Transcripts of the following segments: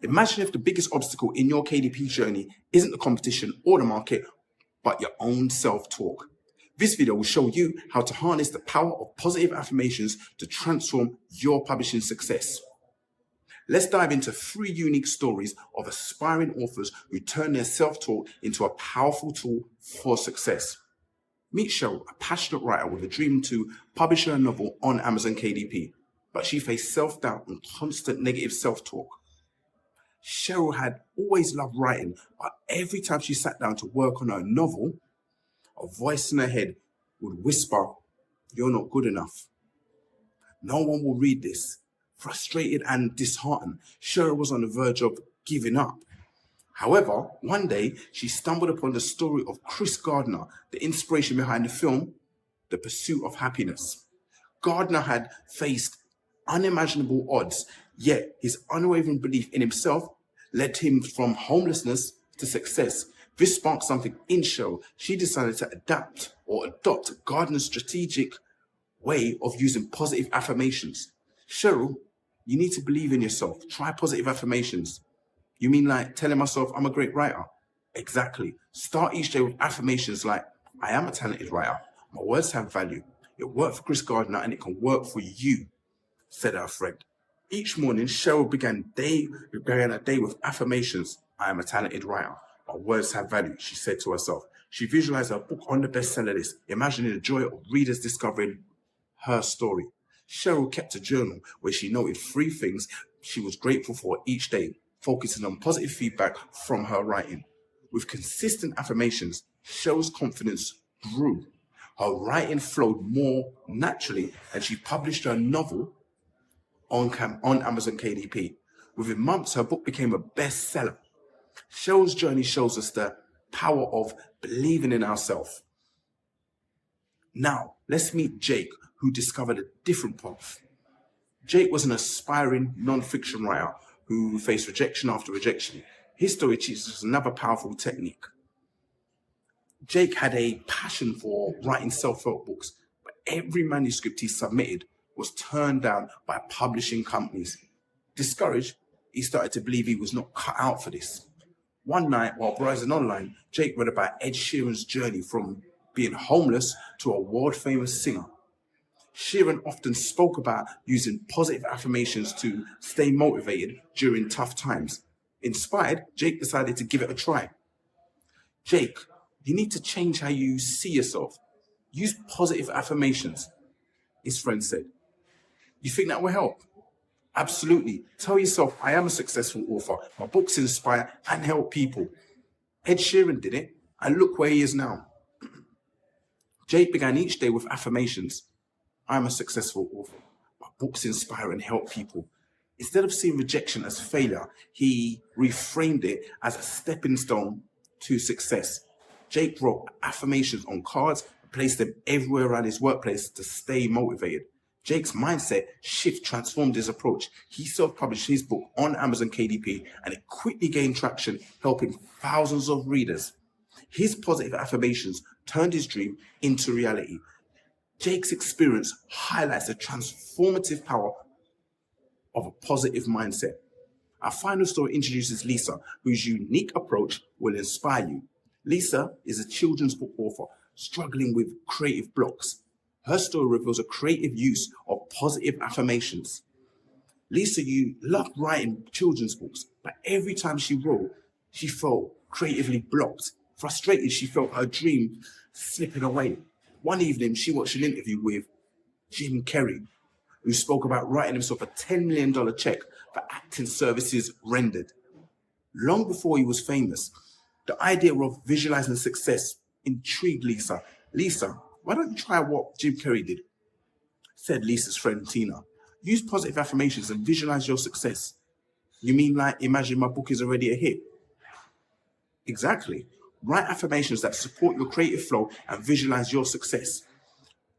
Imagine if the biggest obstacle in your KDP journey isn't the competition or the market, but your own self-talk. This video will show you how to harness the power of positive affirmations to transform your publishing success. Let's dive into 3 unique stories of aspiring authors who turn their self-talk into a powerful tool for success. Meet Cheryl, a passionate writer with a dream to publish her novel on Amazon KDP, but she faced self-doubt and constant negative self-talk. Cheryl had always loved writing, but every time she sat down to work on her novel, a voice in her head would whisper, "You're not good enough. No one will read this." Frustrated and disheartened, Cheryl was on the verge of giving up. However, one day she stumbled upon the story of Chris Gardner, the inspiration behind the film, The Pursuit of Happiness. Gardner had faced unimaginable odds, yet his unwavering belief in himself led him from homelessness to success. This sparked something in Cheryl. She decided to adopt Gardner's strategic way of using positive affirmations. Cheryl, you need to believe in yourself. Try positive affirmations. You mean like telling myself I'm a great writer? Exactly. Start each day with affirmations like, I am a talented writer. My words have value. It worked for Chris Gardner and it can work for you, said her friend. Each morning, Cheryl began a day with affirmations. I am a talented writer. My words have value, she said to herself. She visualized her book on the bestseller list, imagining the joy of readers discovering her story. Cheryl kept a journal where she noted 3 things she was grateful for each day, focusing on positive feedback from her writing. With consistent affirmations, Cheryl's confidence grew. Her writing flowed more naturally, and she published her novel on Amazon KDP. Within months, her book became a bestseller. Cheryl's journey shows us the power of believing in ourselves. Now, let's meet Jake, who discovered a different path. Jake was an aspiring non-fiction writer who faced rejection after rejection. His story teaches us another powerful technique. Jake had a passion for writing self-help books, but every manuscript he submitted was turned down by publishing companies. Discouraged, he started to believe he was not cut out for this. One night, while browsing online, Jake read about Ed Sheeran's journey from being homeless to a world-famous singer. Sheeran often spoke about using positive affirmations to stay motivated during tough times. Inspired, Jake decided to give it a try. Jake, you need to change how you see yourself. Use positive affirmations, his friend said. You think that will help? Absolutely. Tell yourself, I am a successful author. My books inspire and help people. Ed Sheeran did it, and look where he is now. Jake began each day with affirmations. I'm a successful author. My books inspire and help people. Instead of seeing rejection as failure, he reframed it as a stepping stone to success. Jake wrote affirmations on cards and placed them everywhere around his workplace to stay motivated. Jake's mindset shift transformed his approach. He self-published his book on Amazon KDP and it quickly gained traction, helping thousands of readers. His positive affirmations turned his dream into reality. Jake's experience highlights the transformative power of a positive mindset. Our final story introduces Lisa, whose unique approach will inspire you. Lisa is a children's book author struggling with creative blocks. Her story reveals a creative use of positive affirmations. Lisa, you loved writing children's books, but every time she wrote, she felt creatively blocked. Frustrated, she felt her dream slipping away. One evening, she watched an interview with Jim Carrey, who spoke about writing himself a $10 million check for acting services rendered. Long before he was famous, the idea of visualizing success intrigued Lisa. Lisa, why don't you try what Jim Carrey did? Said Lisa's friend Tina. Use positive affirmations and visualize your success. You mean like imagine my book is already a hit? Exactly. Write affirmations that support your creative flow and visualize your success.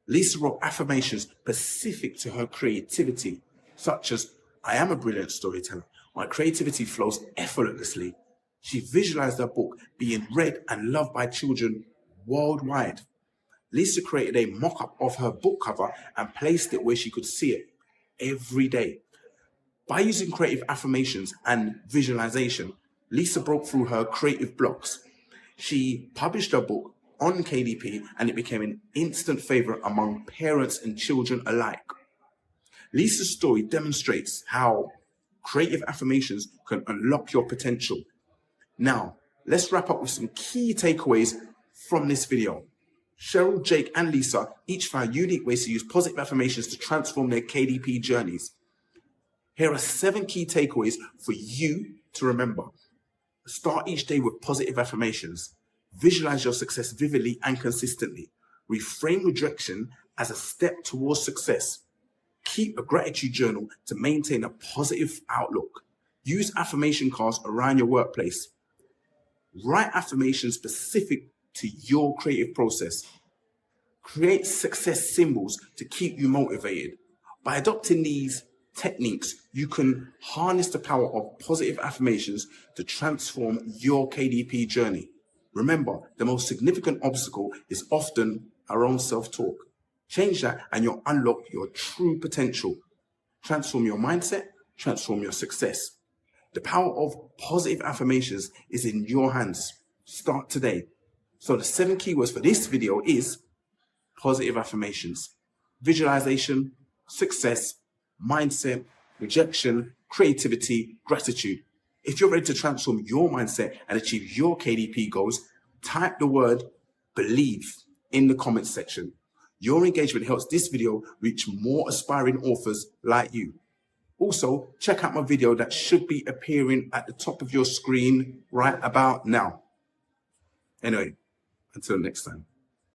Lisa wrote affirmations specific to her creativity, such as, I am a brilliant storyteller. My creativity flows effortlessly. She visualized her book being read and loved by children worldwide. Lisa created a mock-up of her book cover and placed it where she could see it every day. By using creative affirmations and visualization, Lisa broke through her creative blocks. She published her book on KDP and it became an instant favorite among parents and children alike. Lisa's story demonstrates how creative affirmations can unlock your potential. Now, let's wrap up with some key takeaways from this video. Cheryl, Jake, and Lisa each found unique ways to use positive affirmations to transform their KDP journeys. Here are 7 key takeaways for you to remember. Start each day with positive affirmations. Visualize your success vividly and consistently. Reframe rejection as a step towards success. Keep a gratitude journal to maintain a positive outlook. Use affirmation cards around your workplace. Write affirmations specific to your creative process. Create success symbols to keep you motivated. By adopting these techniques, you can harness the power of positive affirmations to transform your KDP journey. Remember, the most significant obstacle is often our own self-talk. Change that and you'll unlock your true potential. Transform your mindset, transform your success. The power of positive affirmations is in your hands. Start today. So the 7 keywords for this video is positive affirmations, visualization, success, mindset, rejection, creativity, gratitude. If you're ready to transform your mindset and achieve your KDP goals, type the word believe in the comments section. Your engagement helps this video reach more aspiring authors like you. Also, check out my video that should be appearing at the top of your screen right about now. Anyway, until next time.